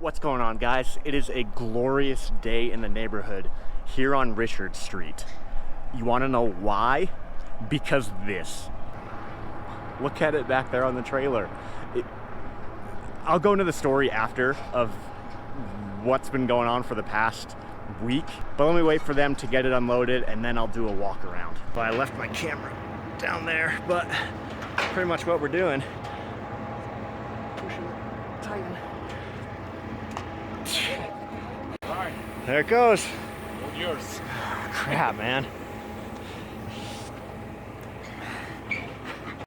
What's going on, guys? It is a glorious day in the neighborhood here on Richard Street. You want to know why? Because this. Look at it back there on the trailer. I'll go into the story after of what's been going on for the past week, but let me wait for them to get it unloaded and then I'll do a walk around. But I left my camera down there, but pretty much what we're doing. Pushing the Titan. Alright, There it goes. all yours. Crap, man.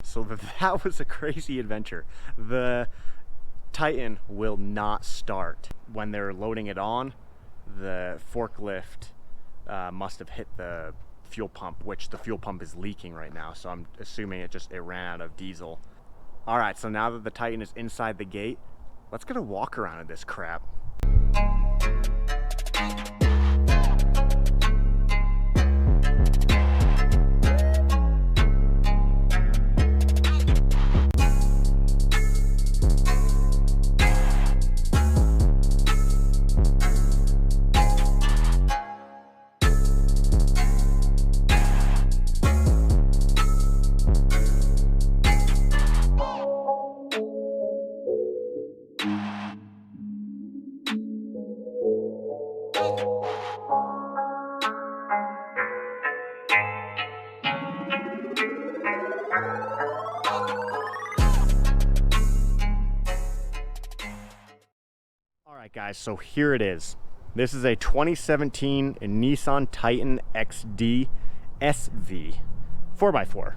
So that was a crazy adventure. The Titan will not start. When they're loading it on, the forklift must have hit the fuel pump, which the fuel pump is leaking right now. So I'm assuming it ran out of diesel. All right, so now that the Titan is inside the gate, let's get a walk around of this crap. Alright guys, so here it is. This is a 2017 Nissan Titan XD SV 4x4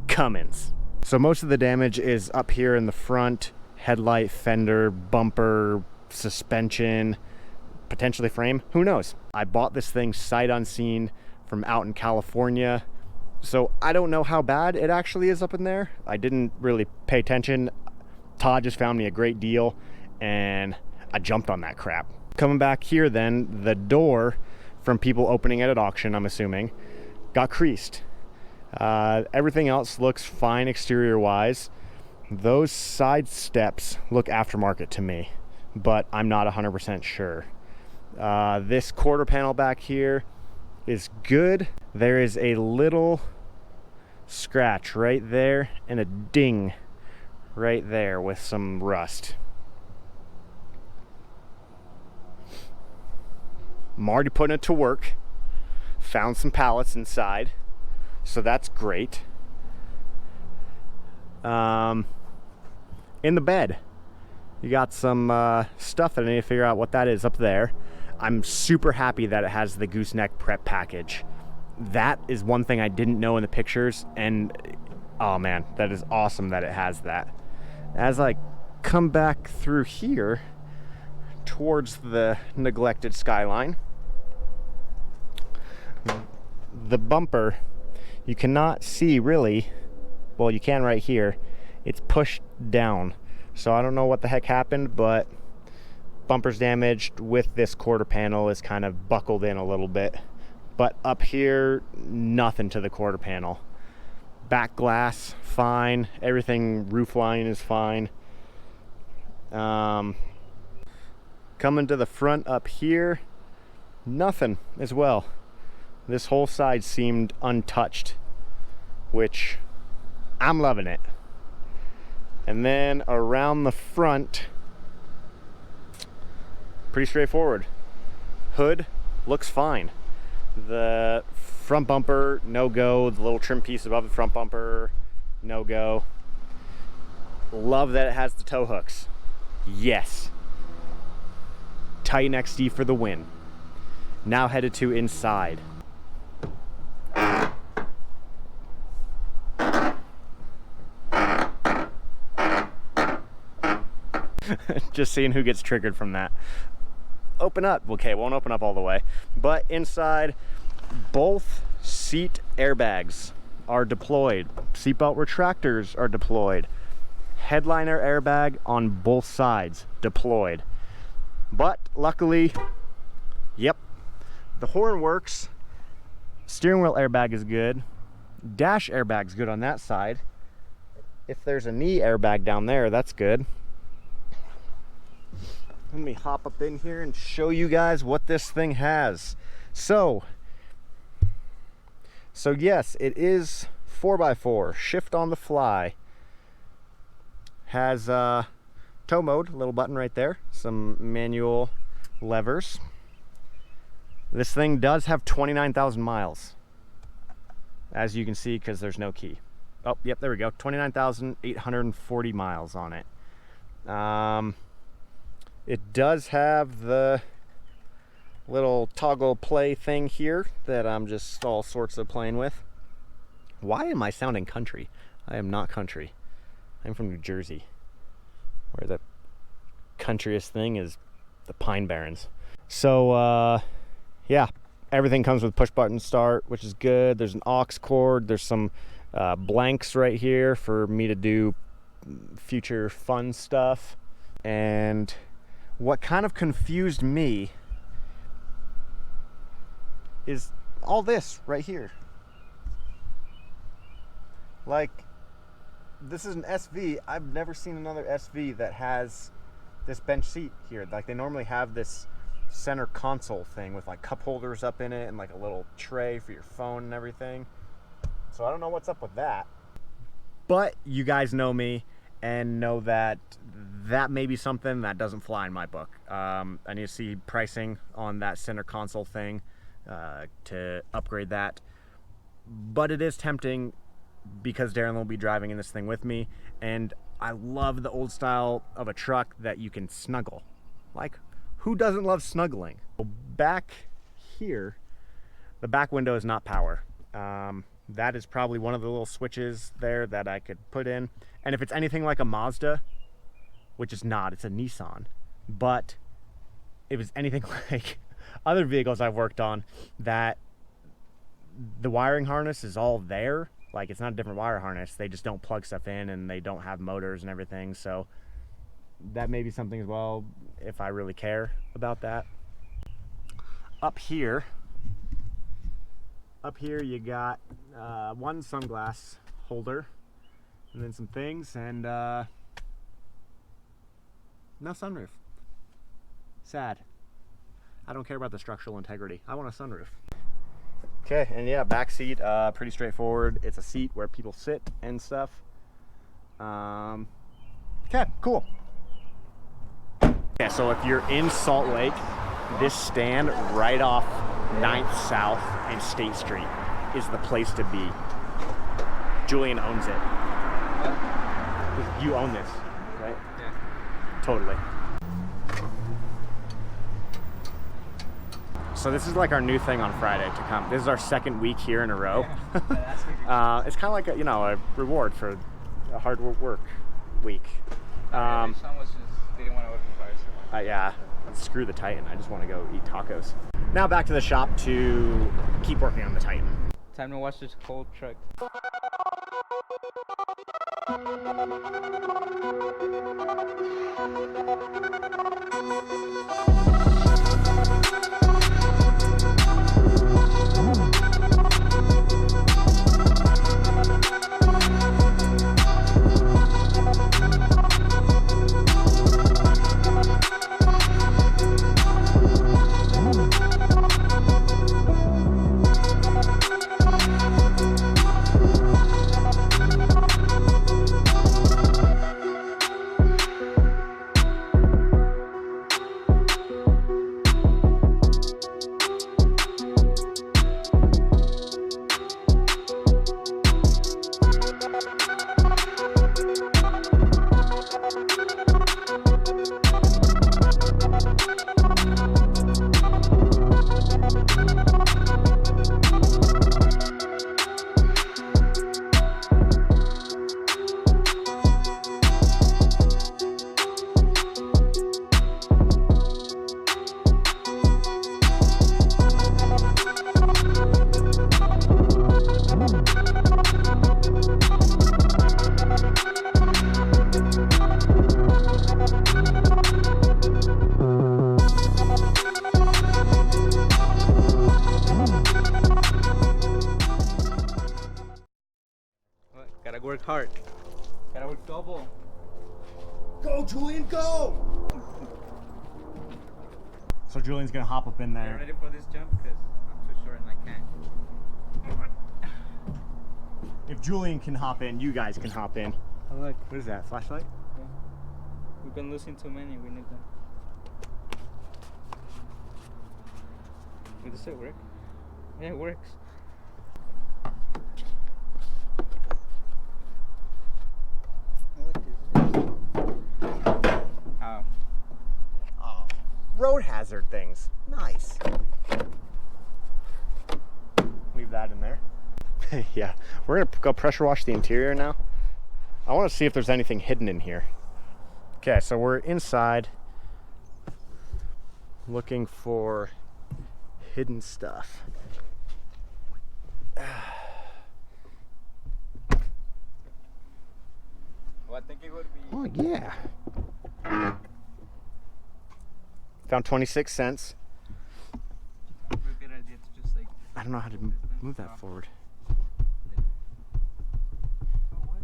Cummins. So most of the damage is up here in the front, headlight, fender, bumper, suspension, potentially frame, who knows. I bought this thing sight unseen from out in California, so I don't know how bad it actually is up in there. I didn't really pay attention. Todd just found me a great deal and I jumped on that crap. Coming back here then, the door from people opening it at auction, I'm assuming, got creased. Everything else looks fine exterior wise. Those side steps look aftermarket to me, but I'm not 100% sure. This quarter panel back here is good. There is a little scratch right there and a ding right there with some rust. I'm already putting it to work. Found some pallets inside, so that's great. In the bed, you got some stuff that I need to figure out what that is up there. I'm super happy that it has the gooseneck prep package. That is one thing I didn't know in the pictures, and oh man, that is awesome that it has that. As I come back through here towards the neglected skyline, the bumper, you cannot see really, well you can right here, it's pushed down. So I don't know what the heck happened, but bumper's damaged with this quarter panel is kind of buckled in a little bit. But up here, nothing to the quarter panel. Back glass, fine. Everything, roof line is fine. Coming to the front up here, nothing as well. This whole side seemed untouched, which I'm loving it. And then around the front, pretty straightforward. Hood looks fine. The front bumper, no go. The little trim piece above the front bumper, no go. Love that it has the tow hooks. Yes. Titan XD for the win. Now headed to inside. Just seeing who gets triggered from that. Open up. Okay, it won't open up all the way. But inside, both seat airbags are deployed. Seatbelt retractors are deployed. Headliner airbag on both sides deployed. But luckily, yep, the horn works. Steering wheel airbag is good. Dash airbag's good on that side. If there's a knee airbag down there, that's good. Let me hop up in here and show you guys what this thing has. So yes, it is 4x4, shift on the fly. Has tow mode, little button right there, some manual levers. This thing does have 29,000 miles, as you can see, because there's no key. Oh, yep, there we go, 29,840 miles on it. It does have the little toggle play thing here that I'm just all sorts of playing with. Why am I sounding country? I am not country. I'm from New Jersey, where the countryest thing is the Pine Barrens. So yeah, everything comes with push button start, which is good. There's an aux cord. There's some blanks right here for me to do future fun stuff. And what kind of confused me is all this right here. Like, this is an SV. I've never seen another SV that has this bench seat here. Like, they normally have this center console thing with like cup holders up in it and like a little tray for your phone and everything. So I don't know what's up with that. But you guys know me and know that that may be something that doesn't fly in my book. I need to see pricing on that center console thing to upgrade that. But it is tempting because Darren will be driving in this thing with me, and I love the old style of a truck that you can snuggle. Like, who doesn't love snuggling? Back here, the back window is not power. That is probably one of the little switches there that I could put in. And if it's anything like a Mazda, which is not, it's a Nissan, but if it's anything like other vehicles I've worked on, that the wiring harness is all there. Like, it's not a different wire harness. They just don't plug stuff in, and they don't have motors and everything. So that may be something as well, if I really care about that. Up here you got one sunglass holder, and then some things, and no sunroof. Sad. I don't care about the structural integrity. I want a sunroof. Okay, and yeah, back seat, pretty straightforward. It's a seat where people sit and stuff. Okay, cool. Okay, so if you're in Salt Lake, this stand right off 9th South and State Street is the place to be. Julian owns it. You own this, right? Yeah. Totally. So this is like our new thing on Friday to come. This is our second week here in a row. Yeah. It's kind of like a, a reward for a hard work week. Some was just, they didn't want to work for fire. Yeah, screw the Titan. I just want to go eat tacos. Now back to the shop to keep working on the Titan. Time to watch this cold truck. So Julian's gonna hop up in Are you there. ready for this jump? Because I'm too short and I can't. If Julian can hop in, you guys can hop in. Oh, look. What is that, flashlight? Yeah. We've been losing too many. We need them. Does it work? Yeah, it works. What is this? Oh. Oh, road hazard things. Nice. Leave that in there. Yeah, we're gonna go pressure wash the interior now. I want to see if there's anything hidden in here. Okay, so we're inside looking for hidden stuff. Well, I think it would be. Oh yeah. Found 26 cents. A good idea to just like. I don't know how to move that forward. Oh, what?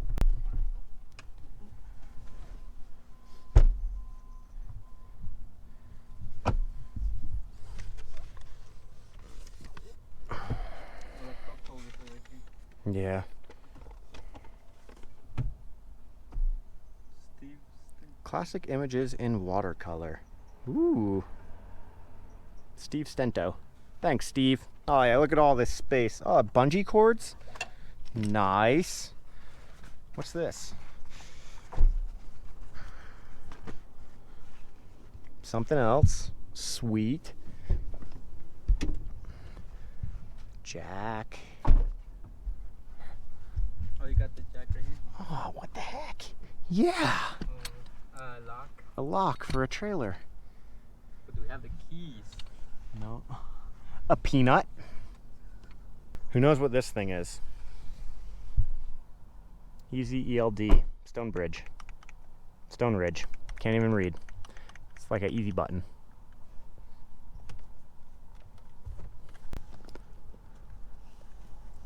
Yeah. Steve. Classic images in watercolor. Ooh. Steve Stento. Thanks, Steve. Oh yeah, look at all this space. Oh, bungee cords. Nice. What's this? Something else. Sweet. Jack. Oh, you got the jack right here. Oh, what the heck? Yeah. Lock. A lock for a trailer. But do we have the keys? No. A peanut. Who knows what this thing is? Easy ELD. Stone Bridge. Stone Ridge. Can't even read. It's like an easy button.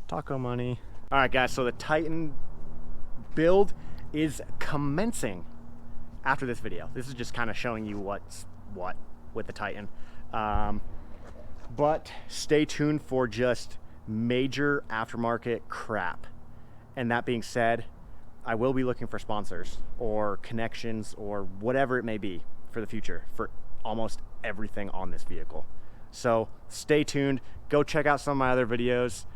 Taco money. All right, guys, so the Titan build is commencing after this video. This is just kind of showing you what's what with the Titan. But stay tuned for just major aftermarket crap. And that being said, I will be looking for sponsors or connections or whatever it may be for the future for almost everything on this vehicle. So stay tuned. Go check out some of my other videos.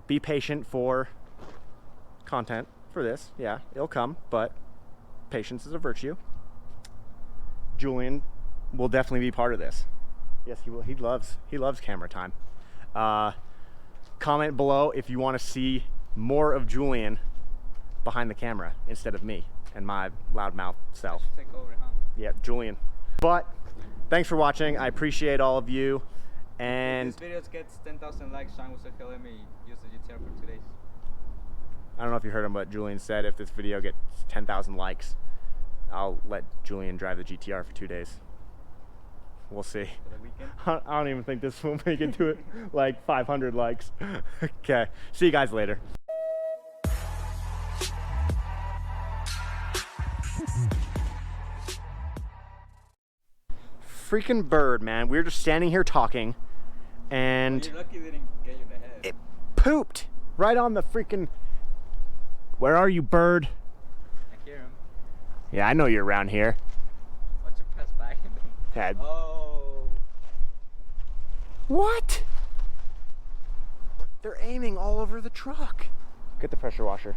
Be patient for content for this. Yeah, it'll come, but patience is a virtue. Julian will definitely be part of this. Yes, he will. He loves camera time. Comment below if you want to see more of Julian behind the camera instead of me and my loudmouth self. Take over, huh? Yeah, Julian. But thanks for watching. I appreciate all of you. And If this video gets 10,000 likes, Sean will still let me use the GTR for 2 days. I don't know if you heard him, but Julian said if this video gets 10,000 likes, I'll let Julian drive the GTR for 2 days. We'll see. For the weekend. I don't even think this will make it to it like 500 likes. Okay, see you guys later. Freaking bird, man. We were just standing here talking and You're lucky they didn't get you in the head. it pooped right on the freaking... Where are you, bird? I hear him. Yeah, I know you're around here. Watch him pass by. Dad. Oh. What? They're aiming all over the truck. Get the pressure washer.